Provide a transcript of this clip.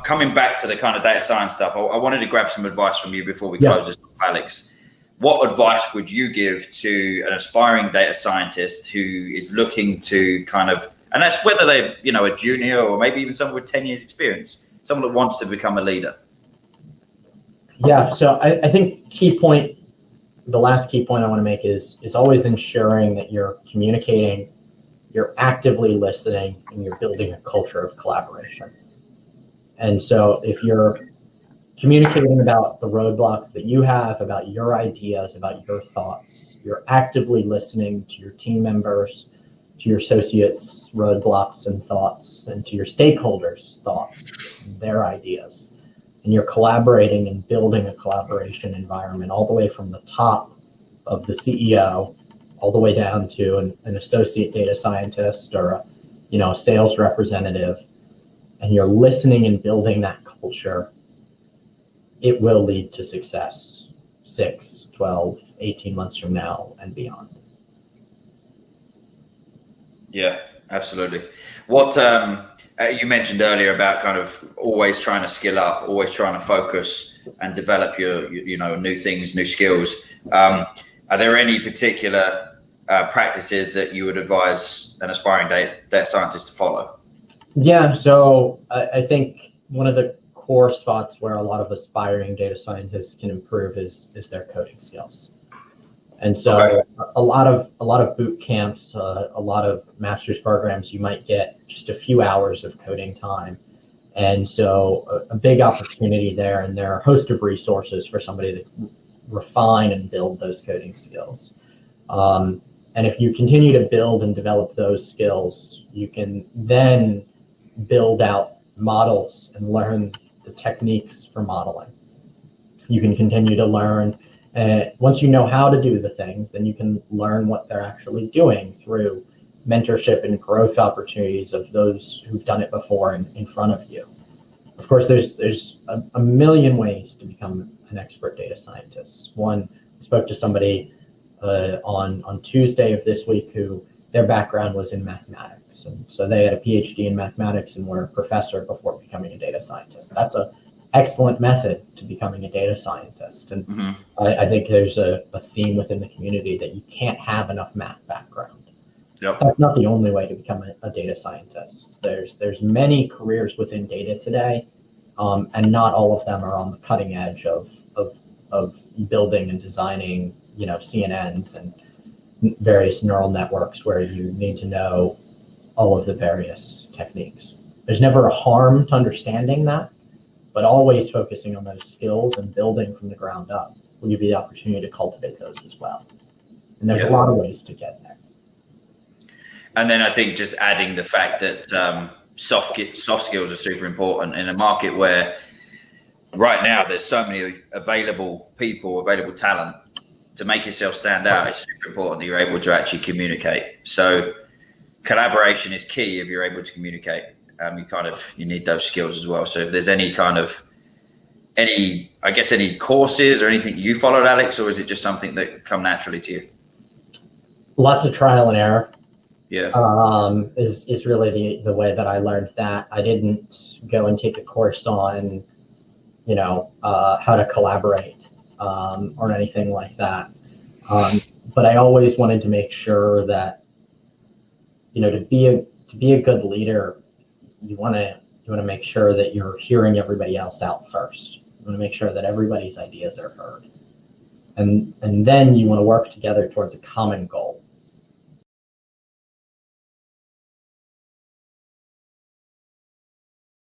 coming back to the kind of data science stuff, I wanted to grab some advice from you before we close this off, Alex. What advice would you give to an aspiring data scientist who is looking to kind of, and that's whether they're, a junior or maybe even someone with 10 years experience, someone that wants to become a leader? Yeah, so I think the last key point I want to make is always ensuring that you're communicating, you're actively listening, and you're building a culture of collaboration. And so if you're communicating about the roadblocks that you have, about your ideas, about your thoughts, you're actively listening to your team members, to your associates' roadblocks and thoughts, and to your stakeholders' thoughts, and their ideas. And you're collaborating and building a collaboration environment all the way from the top of the CEO, all the way down to an associate data scientist or a sales representative. And you're listening and building that culture, it will lead to success 6, 12, 18 months from now and beyond. Yeah, absolutely. What you mentioned earlier about kind of always trying to skill up, always trying to focus and develop your new things, new skills. Are there any particular practices that you would advise an aspiring data scientist to follow? Yeah, so I think one of the core spots where a lot of aspiring data scientists can improve is their coding skills. And so a lot of boot camps, a lot of master's programs, you might get just a few hours of coding time. And so a big opportunity there, and there are a host of resources for somebody to refine and build those coding skills. And if you continue to build and develop those skills, you can then build out models and learn the techniques for modeling. You can continue to learn. Once you know how to do the things, then you can learn what they're actually doing through mentorship and growth opportunities of those who've done it before in front of you. Of course, there's a million ways to become an expert data scientist. One, I spoke to somebody on Tuesday of this week who their background was in mathematics. And so they had a PhD in mathematics and were a professor before becoming a data scientist. That's an excellent method to becoming a data scientist. And I think there's a theme within the community that you can't have enough math background. Yep. That's not the only way to become a data scientist. There's many careers within data today, and not all of them are on the cutting edge of building and designing, CNNs and various neural networks where you need to know all of the various techniques. There's never a harm to understanding that, but always focusing on those skills and building from the ground up will give you the opportunity to cultivate those as well. And there's a lot of ways to get there. And then I think just adding the fact that soft skills are super important in a market where right now there's so many available talent. To make yourself stand out, it's super important that you're able to actually communicate. So collaboration is key if you're able to communicate. You need those skills as well. So if there's any courses or anything you followed, Alex, or is it just something that come naturally to you? Lots of trial and error. Yeah. Is really the way that I learned that. I didn't go and take a course on, how to collaborate. Or anything like that. But I always wanted to make sure that, to be a good leader, you want to make sure that you're hearing everybody else out first. You want to make sure that everybody's ideas are heard. And then you want to work together towards a common goal.